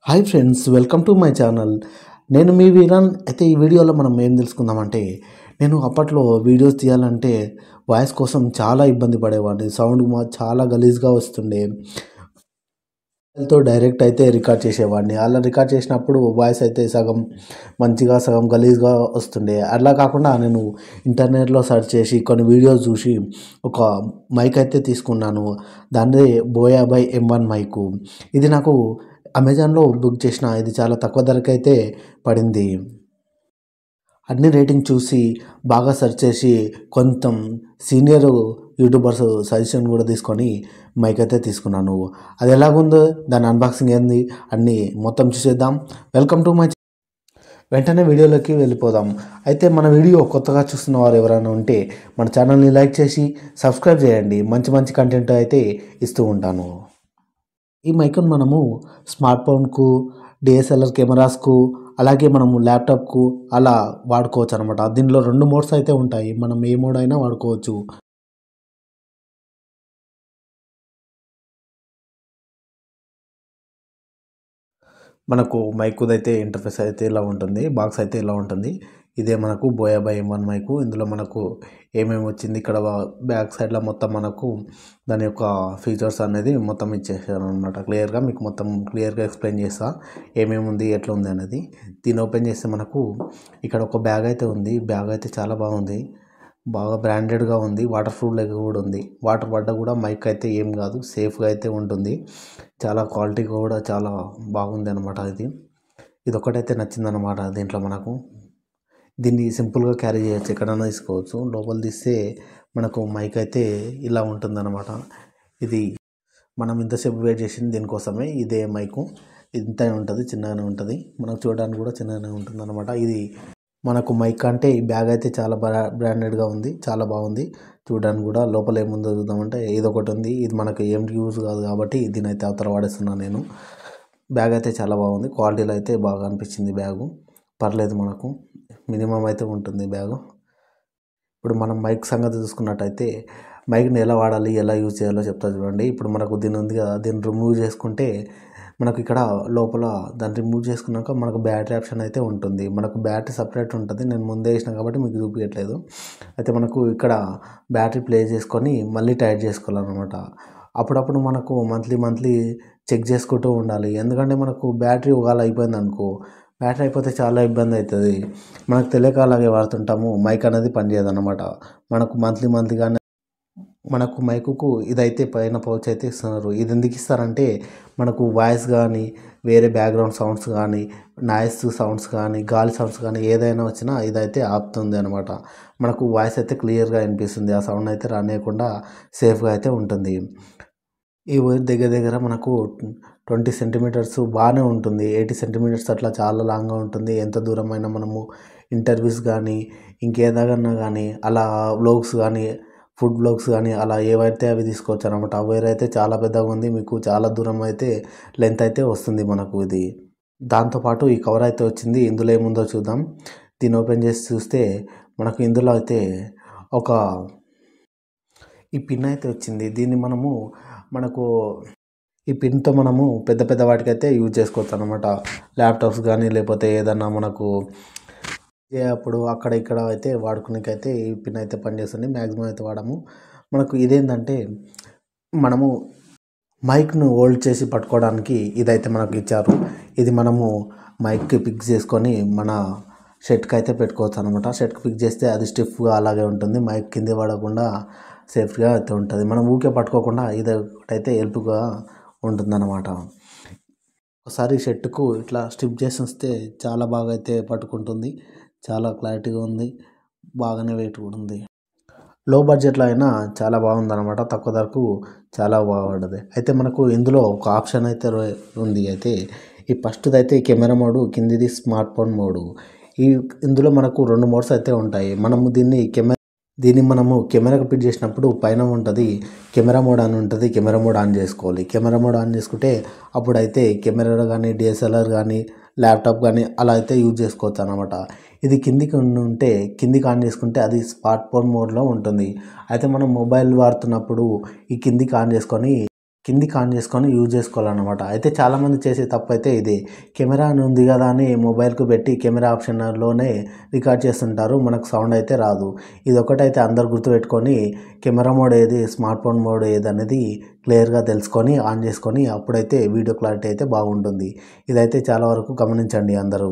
Hi friends, welcome to my channel. నేను మీ వీరన్. అయితే ఈ వీడియోలో మనం ఏం తెలుసుకుందామంటే, నేను అప్పట్లో వీడియోస్ తీయాలంటే వాయిస్ కోసం చాలా ఇబ్బంది పడేవాడిని. సౌండ్ చాలా గలీజ్గా వస్తుండే. తో డైరెక్ట్ అయితే రికార్డ్ చేసేవాడిని. అలా రికార్డ్ చేసినప్పుడు వాయిస్ అయితే సగం మంచిగా, సగం గలీజ్గా వస్తుండే. అలా కాకుండా నేను ఇంటర్నెట్లో సెర్చ్ చేసి కొన్ని వీడియోస్ చూసి ఒక మైక్ అయితే తీసుకున్నాను. దాన్ని బోయా బై M1 మైకు. ఇది నాకు అమెజాన్లో బుక్ చేసిన. ఇది చాలా తక్కువ ధరకైతే పడింది. అన్ని రేటింగ్ చూసి బాగా సెర్చ్ చేసి కొంచెం సీనియర్ యూట్యూబర్స్ సజెషన్ కూడా తీసుకొని మైక్ అయితే తీసుకున్నాను. అది ఎలాగుందో, దాని అన్బాక్సింగ్ ఏంది అన్నీ మొత్తం చూసేద్దాం. Welcome to my. వెంటనే వీడియోలోకి వెళ్ళిపోదాం. అయితే మన వీడియో కొత్తగా చూస్తున్న వారు ఎవరైనా ఉంటే మన ఛానల్ని లైక్ చేసి సబ్స్క్రైబ్ చేయండి. మంచి మంచి కంటెంట్ అయితే ఇస్తూ ఉంటాను. ఈ మైక్ను మనము స్మార్ట్ ఫోన్కు, డిఎస్ఎల్ఆర్ కెమెరాస్కు, అలాగే మనము ల్యాప్టాప్కు అలా వాడుకోవచ్చు అనమాట. దీనిలో 2 మోడ్స్ అయితే ఉంటాయి. మనం ఏ మోడ్ అయినా వాడుకోవచ్చు. మనకు మైకుదైతే ఇంటర్ఫేస్ అయితే ఇలా ఉంటుంది. బాక్స్ అయితే ఇలా ఉంటుంది. ఇదే మనకు బోయా బై M1 మైకు. ఇందులో మనకు ఏమేమి వచ్చింది, ఇక్కడ బ్యాక్ సైడ్లో మొత్తం మనకు దాని యొక్క ఫీచర్స్ అనేది మొత్తం ఇచ్చేసారు అనమాట. క్లియర్గా మీకు మొత్తం క్లియర్గా ఎక్స్ప్లెయిన్ చేస్తా ఏమేమి ఉంది, ఎట్లా ఉంది అనేది. దీన్ని ఓపెన్ చేస్తే మనకు ఇక్కడ ఒక బ్యాగ్ అయితే ఉంది. బ్యాగ్ అయితే చాలా బాగుంది, బాగా బ్రాండెడ్గా ఉంది. వాటర్ ప్రూఫ్ లెక్క కూడా ఉంది. వాటర్ పడ్డా కూడా మైక్ అయితే ఏం కాదు, సేఫ్గా అయితే ఉంటుంది. చాలా క్వాలిటీ కూడా చాలా బాగుంది అనమాట. ఇది ఒక్కటైతే నచ్చిందనమాట. దీంట్లో మనకు దీన్ని సింపుల్గా క్యారీ చేయొచ్చు, ఎక్కడైనా తీసుకోవచ్చు. లోపల తీస్తే మనకు మైక్ అయితే ఇలా ఉంటుందన్నమాట. ఇది మనం ఇంతసేపు వెయిట్ చేసింది దీనికోసమే. ఇదే మైకు ఇంత ఉంటుంది, చిన్నగానే ఉంటుంది. మనకు చూడడానికి కూడా చిన్నగానే ఉంటుంది అనమాట. ఇది మనకు మైక్ అంటే ఈ బ్యాగ్ అయితే చాలా బ్రాండెడ్గా ఉంది, చాలా బాగుంది. చూడడానికి కూడా లోపల ఏముందో చూద్దామంటే ఇదొకటి ఉంది. ఇది మనకు ఏం యూజ్ కాదు కాబట్టి దీని అయితే అవతల వాడేస్తున్నాను నేను. బ్యాగ్ అయితే చాలా బాగుంది. క్వాలిటీలో అయితే బాగా అనిపించింది బ్యాగు. పర్లేదు, మనకు మినిమం అయితే ఉంటుంది బ్యాగు. ఇప్పుడు మనం మైక్ సంగతి చూసుకున్నట్టయితే మైక్ని ఎలా వాడాలి, ఎలా యూజ్ చేయాలో చెప్తా చూడండి. ఇప్పుడు మనకు దీని ఉంది కదా, దీన్ని రిమూవ్ చేసుకుంటే మనకు ఇక్కడ లోపల దాన్ని రిమూవ్ చేసుకున్నాక మనకు బ్యాటరీ ఆప్షన్ అయితే ఉంటుంది. మనకు బ్యాటరీ సపరేట్ ఉంటుంది. నేను ముందే వేసిన కాబట్టి మీకు చూపించట్లేదు. అయితే మనకు ఇక్కడ బ్యాటరీ ప్లే చేసుకొని మళ్ళీ టైట్ చేసుకోవాలన్నమాట. అప్పుడప్పుడు మనకు మంత్లీ చెక్ చేసుకుంటూ ఉండాలి. ఎందుకంటే మనకు బ్యాటరీ ఒకవేళ అయిపోయింది అనుకో, బ్యాటరీ అయిపోతే చాలా ఇబ్బంది అవుతుంది. మనకు తెలియక అలాగే వాడుతుంటాము. మైక్ అనేది పనిచేయదన్నమాట. మనకు మంత్లీగానే మనకు మైకుకు ఇదైతే పైన పౌచ్ అయితే ఇస్తున్నారు. ఇది ఎందుకు ఇస్తారంటే మనకు వాయిస్ కానీ, వేరే బ్యాక్గ్రౌండ్ సౌండ్స్ కానీ, నాయిస్ సౌండ్స్ కానీ, గాలి సౌండ్స్ కానీ ఏదైనా వచ్చినా ఇదైతే ఆపుతుంది అనమాట. మనకు వాయిస్ అయితే క్లియర్గా వినిపిస్తుంది. ఆ సౌండ్ అయితే రానియకుండా సేఫ్గా అయితే ఉంటుంది. ఈ వైర్ దగ్గర మనకు 20 సెంటీమీటర్స్ బాగానే ఉంటుంది. 80 సెంటీమీటర్స్ అట్లా చాలా లాంగ్గా ఉంటుంది. ఎంత దూరమైనా మనము ఇంటర్వ్యూస్ కానీ, ఇంకేదైనా కానీ, అలా వ్లాగ్స్ కానీ, ఫుడ్ వ్లాగ్స్ కానీ అలా ఏవైతే అవి తీసుకోవచ్చు అనమాట. ఆ వైర్ అయితే చాలా పెద్దగా ఉంది. మీకు చాలా దూరం అయితే లెంత్ అయితే వస్తుంది మనకు ఇది. దాంతోపాటు ఈ కవర్ అయితే వచ్చింది. ఇందులో ఏముందో చూద్దాం. దీన్ని ఓపెన్ చేసి చూస్తే మనకు ఇందులో అయితే ఒక ఈ పిన్ అయితే వచ్చింది. దీన్ని మనకు ఈ పిన్తో మనము పెద్ద వాటికైతే యూజ్ చేసుకోవచ్చు అనమాట. ల్యాప్టాప్స్ కానీ, లేకపోతే ఏదన్నా మనకు అప్పుడు అక్కడ ఇక్కడ అయితే వాడుకునేకైతే ఈ పిన్ అయితే పనిచేస్తుంది. మ్యాక్సిమం అయితే వాడము. మనకు ఇదేంటంటే మనము మైక్ను హోల్డ్ చేసి పట్టుకోవడానికి ఇదైతే మనకు ఇచ్చారు. ఇది మనము మైక్కి ఫిక్స్ చేసుకొని మన షర్ట్కి అయితే పెట్టుకోవచ్చు అనమాట. షర్ట్కి ఫిక్స్ చేస్తే అది స్టిఫ్గా అలాగే ఉంటుంది. మైక్ కింద పడకుండా సేఫ్గా అయితే ఉంటుంది. మనం ఊకే పట్టుకోకుండా ఇది ఒకటైతే హెల్ప్గా ఉంటుందన్నమాట. ఒకసారి షర్ట్కు ఇట్లా స్టిఫ్ చేసి వస్తే చాలా బాగా అయితే పట్టుకుంటుంది. చాలా క్లారిటీగా ఉంది. బాగానే వెయిట్ కూడా ఉంది. లో బడ్జెట్లో అయినా చాలా బాగుందన్నమాట. తక్కువ ధరకు చాలా బాగుంటుంది. అయితే మనకు ఇందులో ఒక ఆప్షన్ అయితే ఉంది. అయితే ఈ ఫస్ట్ది అయితే కెమెరా మోడు, కిందిది స్మార్ట్ ఫోన్ మోడు. ఇందులో మనకు 2 మోడ్స్ అయితే ఉంటాయి. దీన్ని మనము కెమెరాకి ఫిట్ చేసినప్పుడు పైన ఉంటుంది కెమెరా మోడ్ అని ఉంటుంది. కెమెరా మోడ్ ఆన్ చేసుకోవాలి. కెమెరా మోడ్ ఆన్ చేసుకుంటే అప్పుడైతే కెమెరా కానీ, డిఎస్ఎల్ఆర్ కానీ, ల్యాప్టాప్ కానీ అలా అయితే యూజ్ చేసుకోవచ్చు అనమాట. ఇది కిందికి ఉంటే కిందికి ఆన్ చేసుకుంటే అది స్మార్ట్ ఫోన్ మోడ్లో ఉంటుంది. అయితే మనం మొబైల్ వాడుతున్నప్పుడు ఈ కిందికి ఆన్ చేసుకొని కిందికి ఆన్ చేసుకొని యూజ్ చేసుకోవాలన్నమాట. అయితే చాలామంది చేసే తప్పు అయితే ఇదే. కెమెరా అని ఉంది కదా అని మొబైల్‌కు పెట్టి కెమెరా ఆప్షన్‌లోనే రికార్డ్ చేస్తుంటారు. మనకు సౌండ్ అయితే రాదు. ఇదొక్కటైతే అందరూ గుర్తుపెట్టుకొని కెమెరా మోడ్ ఏది, స్మార్ట్ ఫోన్ మోడ్ ఏదనేది క్లియర్‌గా తెలుసుకొని ఆన్ చేసుకొని అప్పుడైతే వీడియో క్లారిటీ అయితే బాగుంటుంది. ఇదైతే చాలా వరకు గమనించండి అందరూ.